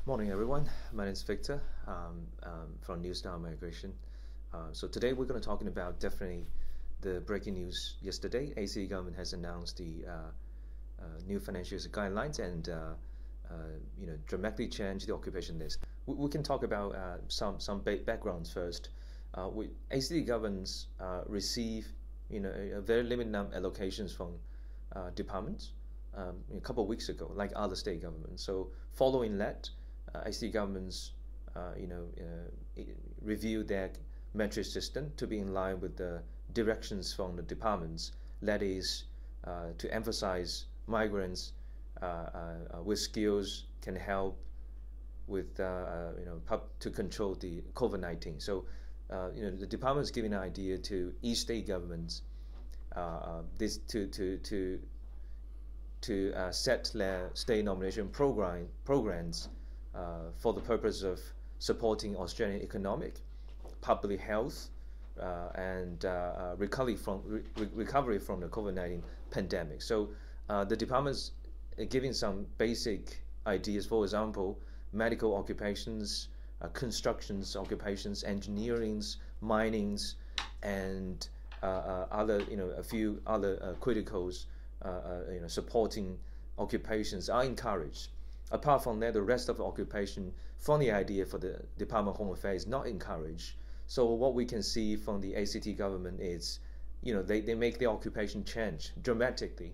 Morning, everyone. My name is Victor from NewStars Migration. So today we're going to talking about definitely the breaking news yesterday. ACT government has announced the new financial guidelines and dramatically changed the occupation list. We can talk about some backgrounds first. ACT governments receive a very limited number of allocations from departments a couple of weeks ago, like other state governments. So following that, ACT governments review their metric system to be in line with the directions from the departments. That is to emphasize migrants with skills can help with to control the COVID-19. So the department is giving an idea to each state governments this to set their state nomination programs for the purpose of supporting Australian economic, public health, and recovery from the COVID-19 pandemic. So the department's giving some basic ideas. For example, medical occupations, constructions occupations, engineerings, minings, and a few other criticals, supporting occupations are encouraged. Apart from that, the rest of the occupation, funny idea for the Department of Home Affairs, not encouraged. So what we can see from the ACT government is, they make the occupation change dramatically.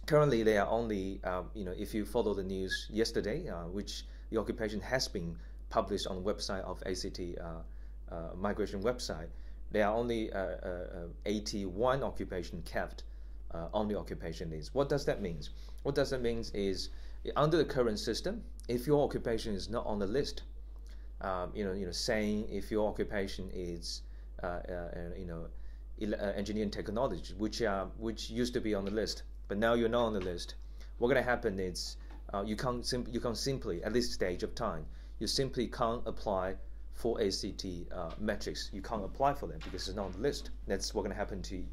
Currently, they are only, if you follow the news yesterday, which the occupation has been published on the website of ACT migration website, there are only 81 occupation kept on the occupation list. What does that mean? What does that mean is, under the current system, if your occupation is not on the list, saying if your occupation is, engineering technology, which used to be on the list, but now you're not on the list, what's going to happen is you can't simply, at this stage of time, you simply can't apply for ACT metrics. You can't apply for them because it's not on the list. That's what's going to happen to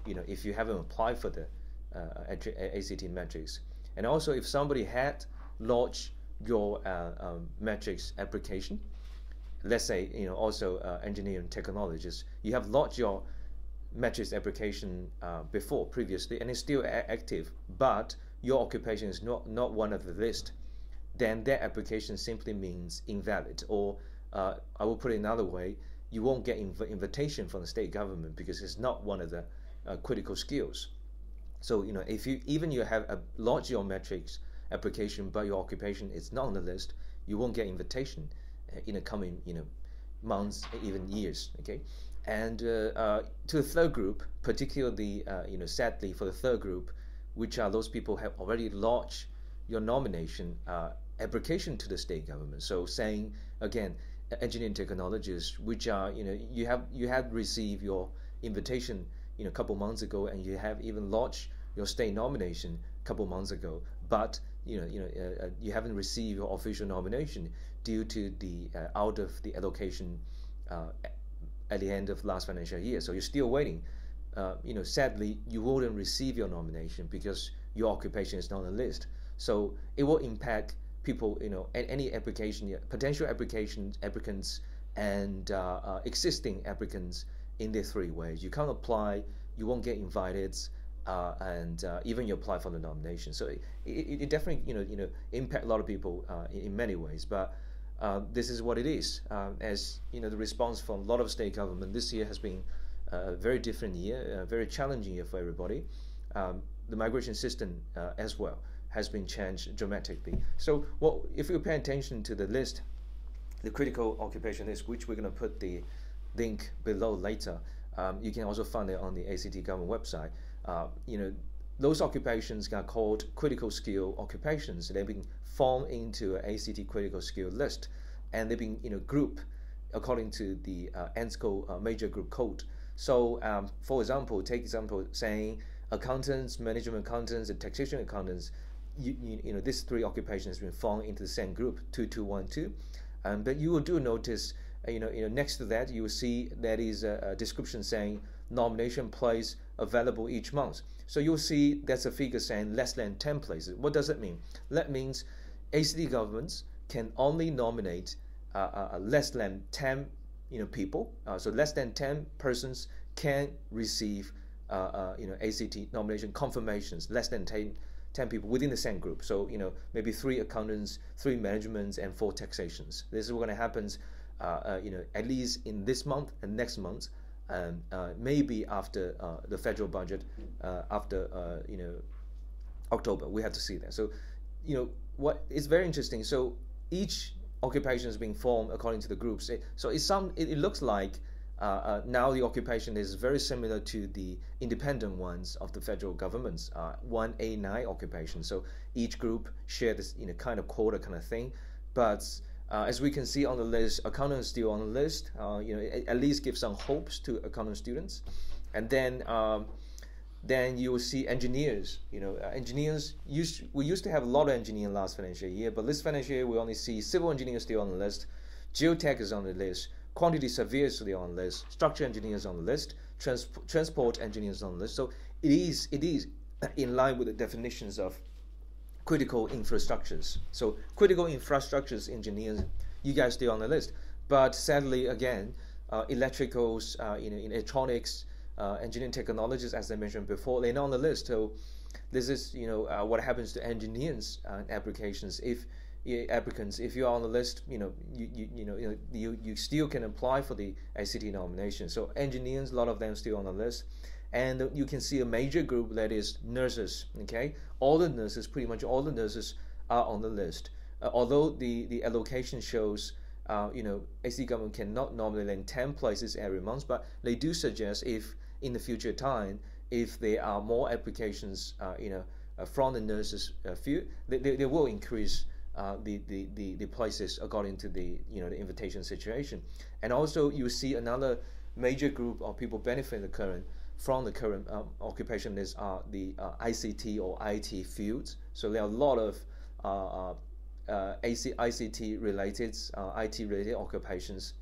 if you haven't applied for the ACT metrics. And also, if somebody had lodged your metrics application, let's say also engineering technologists, you have lodged your metrics application previously, and it's still active, but your occupation is not one of the list, then that application simply means invalid. Or I will put it another way: you won't get invitation from the state government because it's not one of the critical skills. So if you have lodged your metrics application, but your occupation is not on the list, you won't get invitation in the coming months, even years. Okay, and to the third group, particularly sadly for the third group, which are those people who have already lodged your nomination application to the state government. So saying again, engineering technologists, which are you have received your invitation a couple months ago, and you have even lodged your state nomination a couple months ago, but you haven't received your official nomination due to the out of the allocation at the end of last financial year. So you're still waiting. Sadly, you wouldn't receive your nomination because your occupation is not on the list. So it will impact people, any application, potential applicants, and existing applicants in the three ways. You can't apply, you won't get invited, and even you apply for the nomination. So it definitely impact a lot of people in many ways. But this is what it is. As the response from a lot of state government this year has been a very different year, a very challenging year for everybody. The migration system as well has been changed dramatically. So if you pay attention to the list, the critical occupation list, which we're going to put the link below later, you can also find it on the ACT government website. Those occupations are called critical skill occupations. They've been formed into an ACT critical skill list, and they've been grouped according to the ENSCO major group code. So for example, saying accountants, management accountants, and taxation accountants, these three occupations have been formed into the same group, 2212. But you will notice, next to that, you will see there is a description saying nomination place available each month. So you'll see that's a figure saying less than 10 places. What does that mean? That means ACT governments can only nominate less than 10 people. So less than 10 persons can receive ACT nomination confirmations, less than 10 people within the same group. So maybe 3 accountants, 3 managements, and 4 taxations. This is what going to happen at least in this month and next month, and maybe after the federal budget, after October. We have to see that. So what is very interesting. So each occupation is being formed according to the groups. So it looks like now the occupation is very similar to the independent ones of the federal government's 1A9 occupation. So each group share this kind of quota kind of thing. But as we can see on the list, accountants still on the list. At least give some hopes to accounting students. And then you will see engineers. Engineers we used to have a lot of engineers last financial year, but this financial year we only see civil engineers still on the list, geotech is on the list, quantity surveyors still on the list, structural engineers on the list, transport engineers on the list. So it is in line with the definitions of critical infrastructures. So critical infrastructures engineers, you guys still on the list, but sadly again, electricals, electronics, engineering technologies, as I mentioned before, they're not on the list. So this is what happens to engineers applications. If applicants, if you are on the list, you still can apply for the ACT nomination. So engineers, a lot of them still on the list, and you can see a major group that is nurses. Okay, all the nurses, pretty much all the nurses are on the list. Although the allocation shows ACT government cannot nominate 10 places every month, but they do suggest if in the future time, if there are more applications, from the nurses field, they will increase the places according to the the invitation situation. And also you see another major group of people benefit from the current occupation list are the ICT or IT fields. So there are a lot of ICT related, IT related occupations.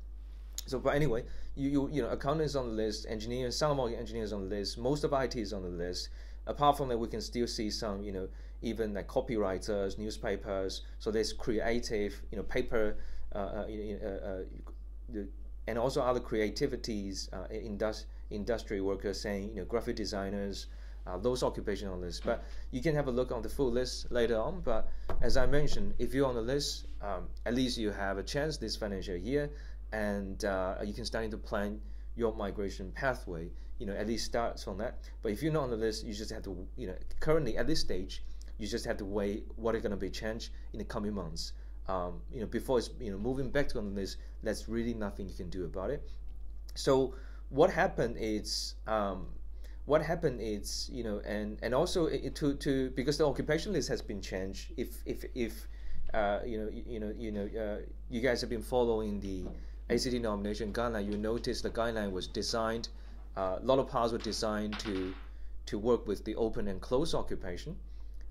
So, but anyway, accountants on the list, engineers, some engineers on the list, most of IT is on the list. Apart from that, we can still see some, even like copywriters, newspapers. So there's creative, paper, and also other creativities, industry workers, saying, graphic designers, those occupations on the list. But you can have a look on the full list later on. But as I mentioned, if you're on the list, at least you have a chance this financial year, and you can start to plan your migration pathway. At least starts from that. But if you're not on the list, you just have to, currently at this stage, you just have to wait what is going to be changed in the coming months. Before it's moving back to on the list, there's really nothing you can do about it. So what happened is and also to because the occupation list has been changed. If you guys have been following the ACT nomination guideline, you notice the guideline was designed. A lot of parts were designed to work with the open and closed occupation,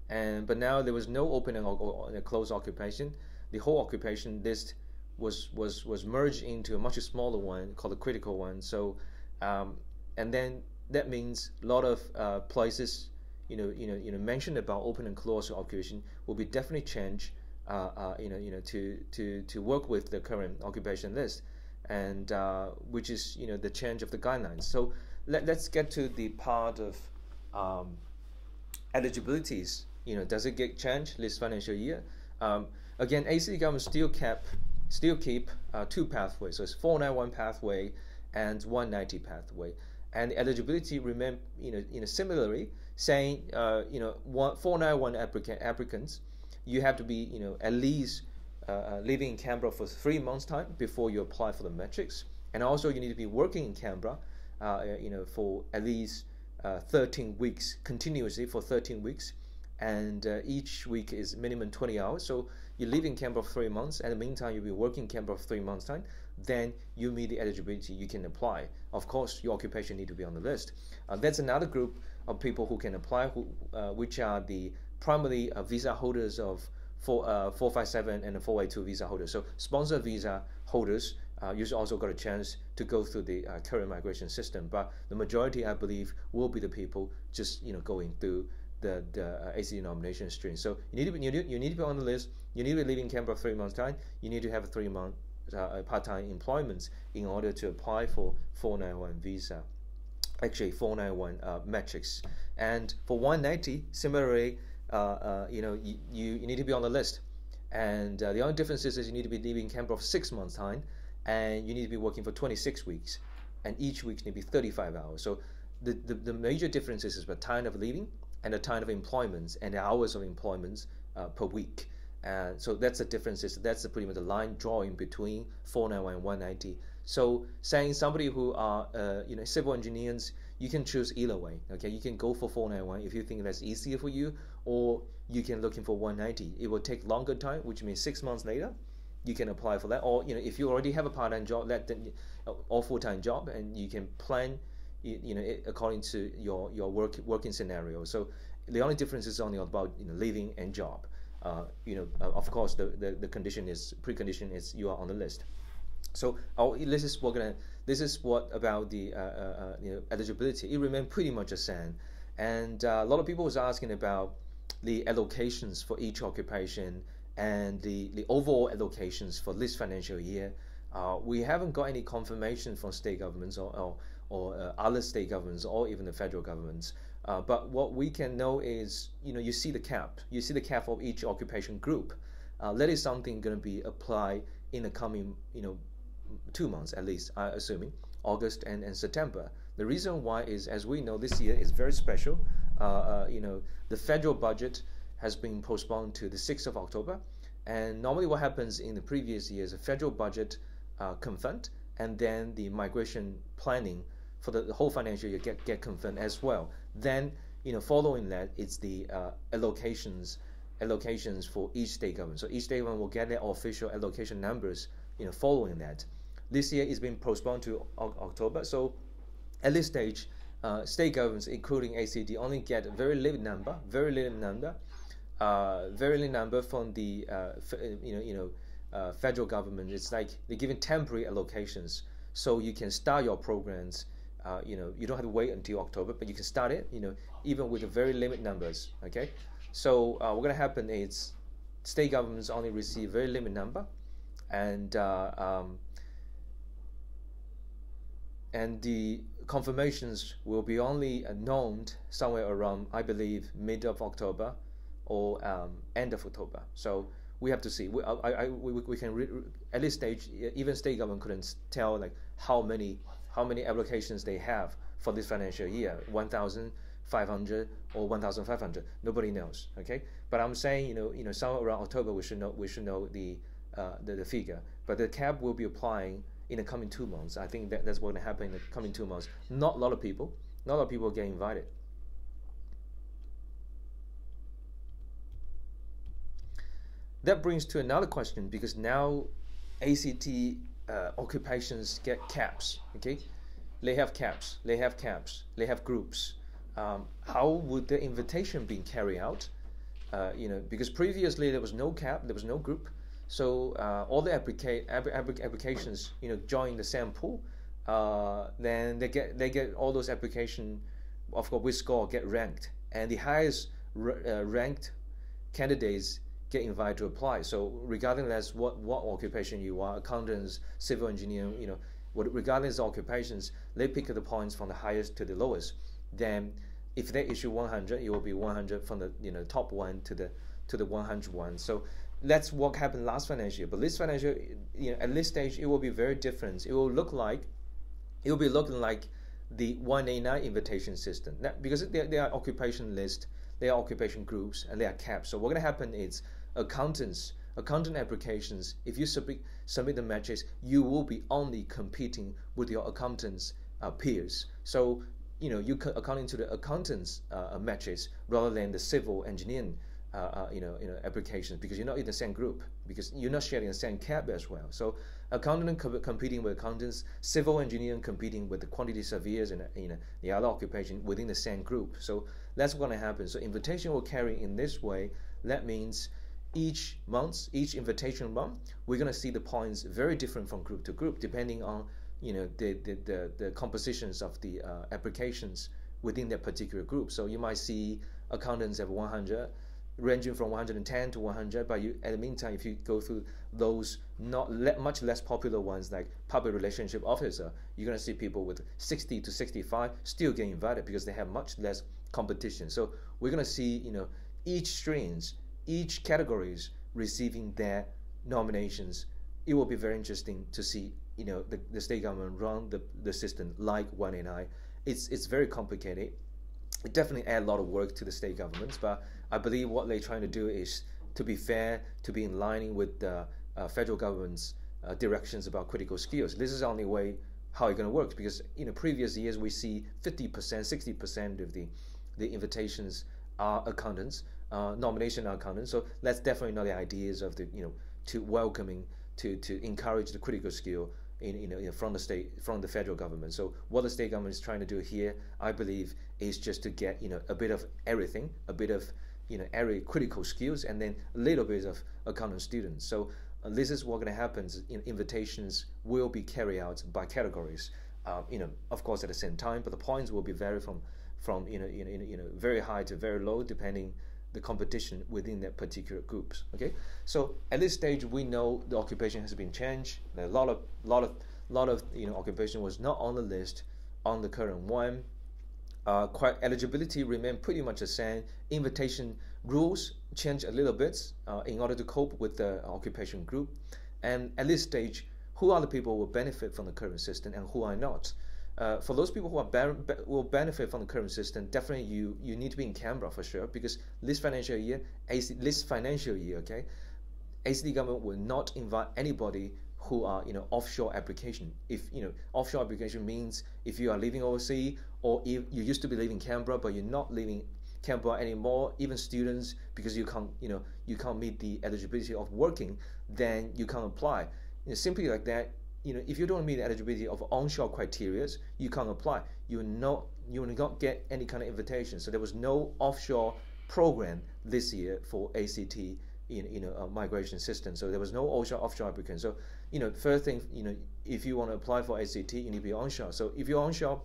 but now there was no open and closed occupation. The whole occupation list was merged into a much smaller one called the critical one. So, and then that means a lot of places mentioned about open and closed occupation will be definitely changed. To work with the current occupation list, and which is the change of the guidelines. So let's get to the part of eligibilities. Does it get changed this financial year? Again, ACT government still keep 2 pathways. So it's 491 pathway and 190 pathway, and the eligibility remain similarly, saying 491 applicants. You have to be, at least living in Canberra for 3 months' time before you apply for the matrix, and also you need to be working in Canberra, for at least 13 weeks continuously for 13 weeks, and each week is minimum 20 hours. So you live in Canberra for 3 months, and in the meantime you'll be working in Canberra for 3 months' time. Then you meet the eligibility, you can apply. Of course, your occupation need to be on the list. That's another group of people who can apply, which are the primarily visa holders of 457 and 482 visa holders. So sponsor visa holders usually also got a chance to go through the current migration system, but the majority, I believe, will be the people just going through the ACT nomination stream. So you need to be on the list. You need to be living in Canberra 3 months time. You need to have a 3-month part-time employment in order to apply for 491 visa. Actually, 491 Matrix. And for 190, similarly, you need to be on the list. And the only difference is you need to be living in Canberra for 6 months time, and you need to be working for 26 weeks, and each week need to be 35 hours. So the major differences is the time of living and the time of employment and the hours of employment per week. And so that's the differences. That's pretty much the line drawing between 491 and 190. So saying somebody who are civil engineers, you can choose either way. Okay, you can go for 491 if you think that's easier for you, or you can looking for 190. It will take longer time, which means 6 months later, you can apply for that. Or if you already have a part-time job, or full-time job, and you can plan, according to your working scenario. So the only difference is only about living and job. Of course, the precondition is you are on the list. So this is what about the eligibility. It remained pretty much the same, and a lot of people was asking about the allocations for each occupation and the overall allocations for this financial year. We haven't got any confirmation from state governments or other state governments or even the federal governments. But what we can know is, you see the cap. You see the cap of each occupation group. That is something going to be applied in the coming, 2 months at least, assuming August and September. The reason why is, as we know, this year is very special. The federal budget has been postponed to the 6th of October. And normally what happens in the previous years, the federal budget confirmed, and then the migration planning for the whole financial year get confirmed as well. Then, following that, it's the allocations for each state government. So each state government will get their official allocation numbers, following that. This year it's been postponed to October. So at this stage, state governments, including ACT, only get a very limited number from the federal government. It's like they're giving temporary allocations, so you can start your programs. You don't have to wait until October, but you can start it. Even with very limited numbers. Okay, so what's gonna happen is state governments only receive very limited number, and the confirmations will be only known somewhere around, I believe, mid of October or end of October. So we have to see. We can at this stage, even state government couldn't tell like how many applications they have for this financial year, 1,500 or 1,500. Nobody knows. Okay, but I'm saying somewhere around October we should know the figure. But the cap will be applying in the coming 2 months. I think that's what will happen in the coming 2 months. Not a lot of people get invited. That brings to another question, because now ACT occupations get caps. Okay, they have caps. They have groups. How would the invitation be carried out? Because previously there was no cap, there was no group. So all the applications, join the same pool. Then they get all those applications, of course, with score get ranked, and the highest ranked candidates get invited to apply. So regardless what occupation you are, accountants, civil engineer, regardless of occupations, they pick the points from the highest to the lowest. Then if they issue 100, it will be 100 from the top one to the 101. So that's what happened last financial year. But this financial, at this stage, it will be very different. It will be looking like the 189 invitation system. Because they are occupation list, they are occupation groups, and they are caps. So what's going to happen is accountant applications, if you submit the matrix, you will be only competing with your accountants peers. So according to the accountants matrix rather than the civil engineering applications, because you're not in the same group, because you're not sharing the same cap as well. So accountant competing with accountants, civil engineering competing with the quantity surveyors and the other occupation within the same group. So that's what's going to happen. So invitation will carry in this way. That means each invitation month, we're going to see the points very different from group to group, depending on the compositions of the applications within that particular group. So you might see accountants have 100, ranging from 110 to 100. But at the meantime, if you go through those much less popular ones like public relationship officer, you're going to see people with 60 to 65 still get invited because they have much less competition. So we're going to see, each streams, each categories receiving their nominations. It will be very interesting to see, the state government run the system like 189. It's very complicated. It definitely adds a lot of work to the state governments, but I believe what they're trying to do is to be fair, to be in line with the federal government's directions about critical skills. This is the only way how it's going to work, because in previous years we see 50%, 60% of the invitations are accountants, nomination are accountants. So that's definitely not the ideas of to welcoming, to encourage the critical skill from the federal government. So what the state government is trying to do here, I believe, is just to get a bit of everything, a bit of every critical skills, and then a little bit of accountant students. So this is what's going to happen. Invitations will be carried out by categories, of course at the same time, but the points will be vary from very high to very low, depending the competition within that particular groups. Okay, so at this stage we know the occupation has been changed. A lot of occupation was not on the list on the current one. Eligibility remained pretty much the same. Invitation rules changed a little bit in order to cope with the occupation group. And at this stage, who are the people who will benefit from the current system and who are not? For those people who will benefit from the current system, definitely you need to be in Canberra for sure, because this financial year, okay, ACT government will not invite anybody who are offshore application. If offshore application means if you are living overseas, or if you used to be living in Canberra but you're not living Canberra anymore, even students, because you can't meet the eligibility of working, then you can't apply. Simply like that. If you don't meet the eligibility of onshore criteria, you can't apply. You will not get any kind of invitation. So there was no offshore program this year for ACT migration system. So there was no offshore applicant. So first thing, if you want to apply for ACT, you need to be onshore. So if you're onshore,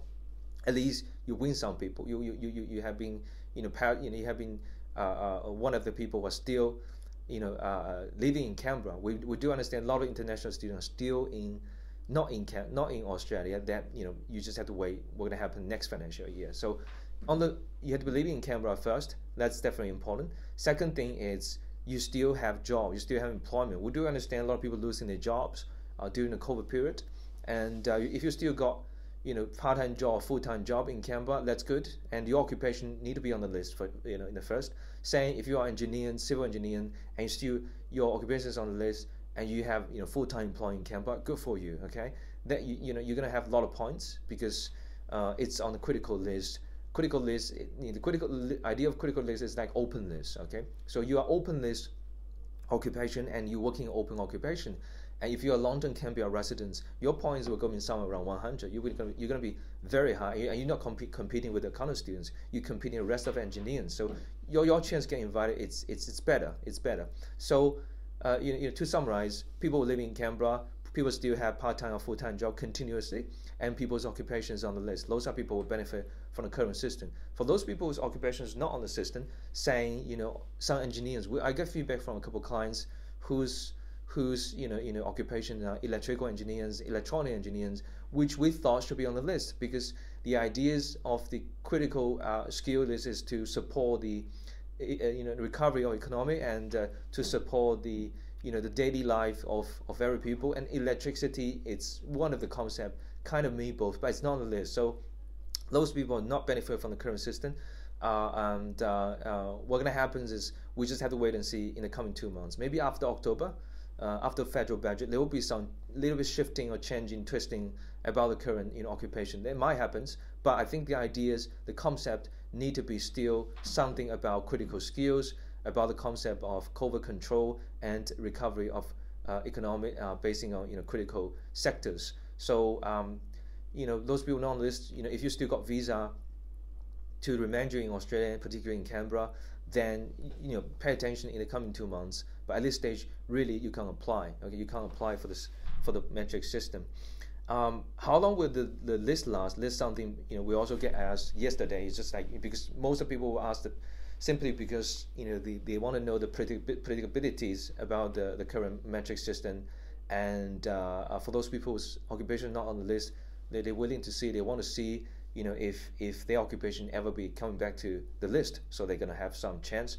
at least you win some people. You have been you have been one of the people who are still living in Canberra. We do understand a lot of international students are still not in Australia. That you just have to wait what's going to happen next financial year. So you have to be living in Canberra first. That's definitely important. Second thing is you still have job, you still have employment. We do understand a lot of people losing their jobs during the COVID period, and if you still got part-time job, full-time job in Canberra, that's good, and your occupation need to be on the list for in the first. Saying if you are engineer, civil engineer, and still your occupation is on the list, and you have full-time employee in Canberra, good for you. Okay, that you're gonna have a lot of points because it's on the critical list. Critical list, the idea of critical list is like open list. Okay, so you are open list occupation and you working open occupation. And if you're a long-term Canberra resident, your points will go in somewhere around 100. You're going to be very high, and you're not competing with the accounting students. You're competing with the rest of engineers. So your chance to get invited, it's better. It's better. So to summarize, people living in Canberra, people still have part-time or full-time job continuously, and people's occupations on the list. Those are people who benefit from the current system. For those people whose occupation is not on the system, saying some engineers, I get feedback from a couple of clients whose occupation are electrical engineers, electronic engineers, which we thought should be on the list, because the ideas of the critical skill list is to support the recovery of economy and to support the the daily life of every people. And electricity, it's one of the concept, kind of mean both, but it's not on the list. So those people not benefit from the current system. What's going to happen is we just have to wait and see in the coming 2 months. Maybe after October, after federal budget, there will be some little bit shifting or changing, twisting about the current occupation. That might happen, but I think the ideas, the concept need to be still something about critical skills, about the concept of COVID control and recovery of economic basing on critical sectors. So those people not on the list, if you still got visa to remain in Australia, particularly in Canberra, then pay attention in the coming 2 months. But at this stage, really, you can't apply. Okay, you can't apply for the matrix system. How long will the list last? This is something we also get asked yesterday. It's just like, because most of the people will ask simply because they want to know the predictabilities about the current metric system, and for those people whose occupation not on the list, they're willing to see, they want to see if their occupation ever be coming back to the list, so they're going to have some chance.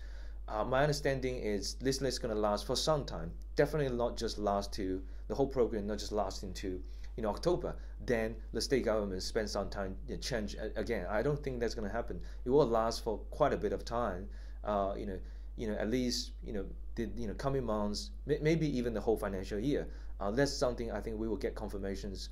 My understanding is this list is going to last for some time, definitely not just last to the whole program, not just last into October. Then the state government spend some time change again. I don't think that's going to happen. It will last for quite a bit of time. At least the coming months, maybe even the whole financial year. That's something I think we will get confirmations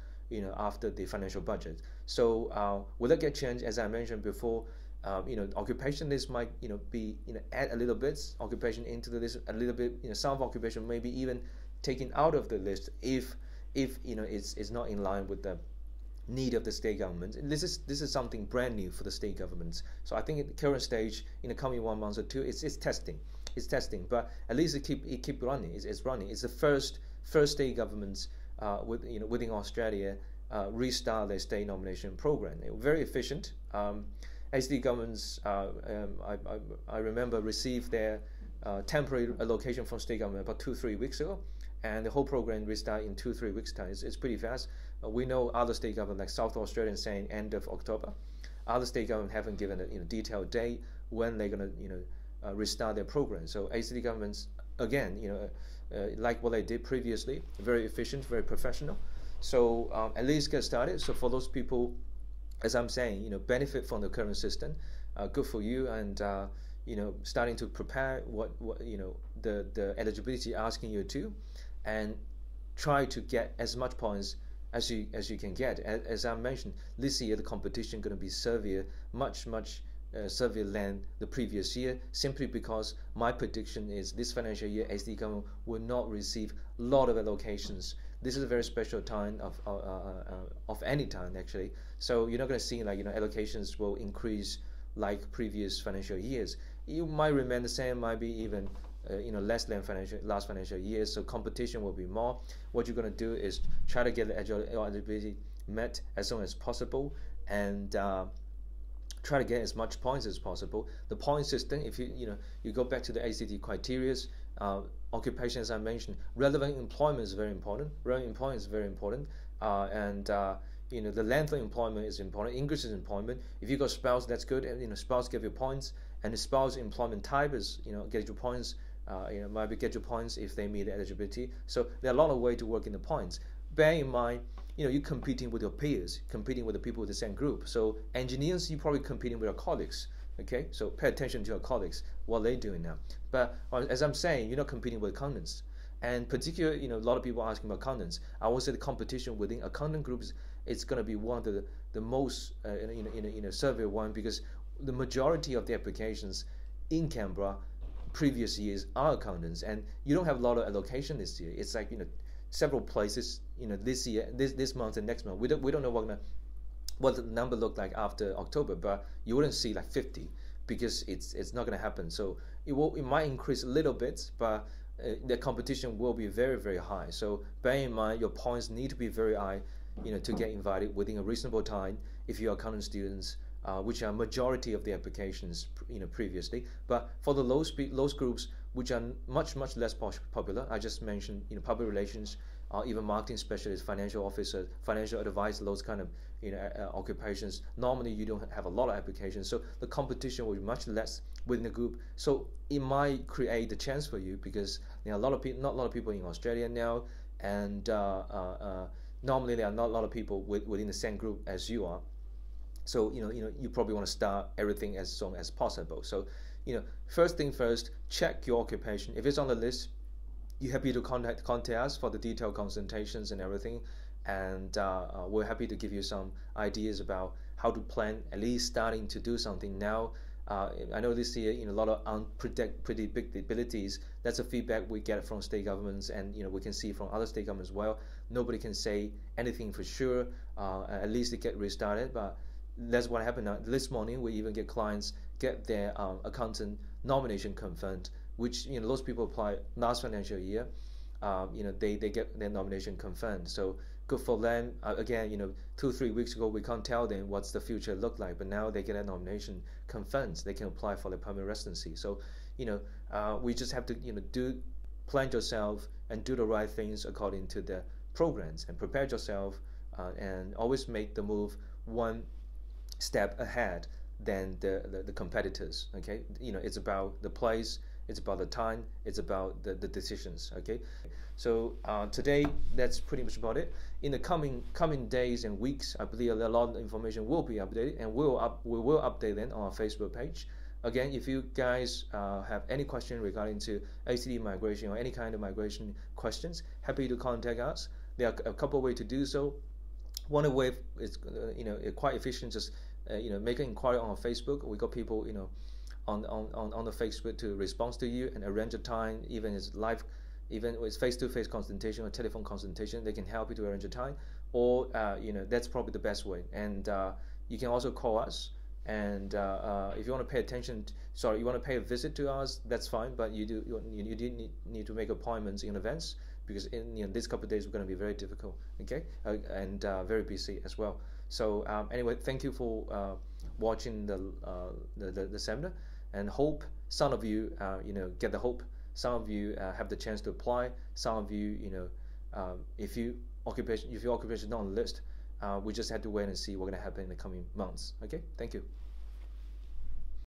after the financial budget. So will it get changed? As I mentioned before, occupation list might be add a little bit occupation into the list, a little bit some of occupation maybe even taken out of the list if it's not in line with the need of the state government. This is something brand new for the state governments. So I think at the current stage, in the coming 1 month or two, it's testing. It's testing, but at least it keep running. It's running. It's the first state governments within Australia restart their state nomination program. They were very efficient. ACT governments, I remember, received their temporary allocation from state government about 2-3 weeks ago, and the whole program restart in 2-3 weeks time. It's pretty fast. We know other state governments like South Australia saying end of October. Other state governments haven't given a detailed date when they're going to restart their program. So ACT governments again, like what they did previously, very efficient, very professional. So at least get started. So for those people, as I'm saying, benefit from the current system, good for you, and starting to prepare what the eligibility asking you to, and try to get as much points as you can get. As I mentioned, this year the competition going to be severe, much severe than the previous year, simply because my prediction is this financial year ACT government will not receive a lot of allocations. This is a very special time of any time actually. So you're not going to see allocations will increase like previous financial years. You might remain the same, might be even less than last financial year. So competition will be more. What you're going to do is try to get the eligibility met as soon as possible, and try to get as much points as possible. The point system, if you go back to the ACT criteria, occupation, as I mentioned, relevant employment is very important. Relevant employment is very important, and the length of employment is important. English is employment. If you got spouse, that's good. And spouse give you points, and the spouse employment type is get you points. Might get you points if they meet the eligibility. So there are a lot of ways to work in the points. Bear in mind, you're competing with your peers, competing with the people with the same group. So engineers, you're probably competing with your colleagues. Okay, so pay attention to your colleagues, what they're doing now. But as I'm saying, you're not competing with accountants. And particularly, a lot of people asking about accountants. I would say the competition within accountant groups, it's going to be one of the most survey one, because the majority of the applications in Canberra previous years are accountants, and you don't have a lot of allocation this year. It's like several places this year, this month and next month. We don't know what the number look like after October, but you wouldn't see like 50, because it's not going to happen. So it might increase a little bit, but the competition will be very, very high. So bear in mind, your points need to be very high, to get invited within a reasonable time if you are accountant students, which are majority of the applications previously. But for the those groups which are much less popular, I just mentioned public relations, even marketing specialists, financial officer, financial advisor, those kind of occupations. Normally you don't have a lot of applications, so the competition will be much less within the group. So it might create a chance for you, because there are not a lot of people in Australia now, and normally there are not a lot of people within the same group as you are. So you probably want to start everything as soon as possible. So first thing first, check your occupation. If it's on the list, you're happy to contact us for the detailed consultations and everything, and we're happy to give you some ideas about how to plan, at least starting to do something now. I know this year a lot of unpredictabilities. That's a feedback we get from state governments, and we can see from other state governments as well. Nobody can say anything for sure. At least it get restarted, but that's what happened now. This morning we even get clients get their accountant nomination confirmed, which those people apply last financial year. They get their nomination confirmed. So good for them. Again, 2-3 weeks ago we can't tell them what's the future look like, but now they get a nomination confirmed, they can apply for the permanent residency. So we just have to plan yourself and do the right things according to the programs, and prepare yourself, and always make the move one step ahead than the competitors. Okay, it's about the place, it's about the time, it's about the decisions. Okay, so today that's pretty much about it. In the coming days and weeks, I believe a lot of information will be updated, and we will update them on our Facebook page. Again, if you guys have any question regarding to ACT migration or any kind of migration questions, happy to contact us. There are a couple of ways to do so. One way is quite efficient. Just make an inquiry on Facebook. We got people on the Facebook to respond to you and arrange a time, even it's live, even with face-to-face consultation or telephone consultation. They can help you to arrange a time, or that's probably the best way. And you can also call us. And if you want to pay you want to pay a visit to us, that's fine. But you do need to make appointments in advance, because in this couple of days we're going to be very difficult, okay, and very busy as well. So anyway, thank you for watching the seminar, and hope some of you get the hope. Some of you have the chance to apply. Some of you if your occupation is not on the list, we just have to wait and see what's going to happen in the coming months. Okay, thank you.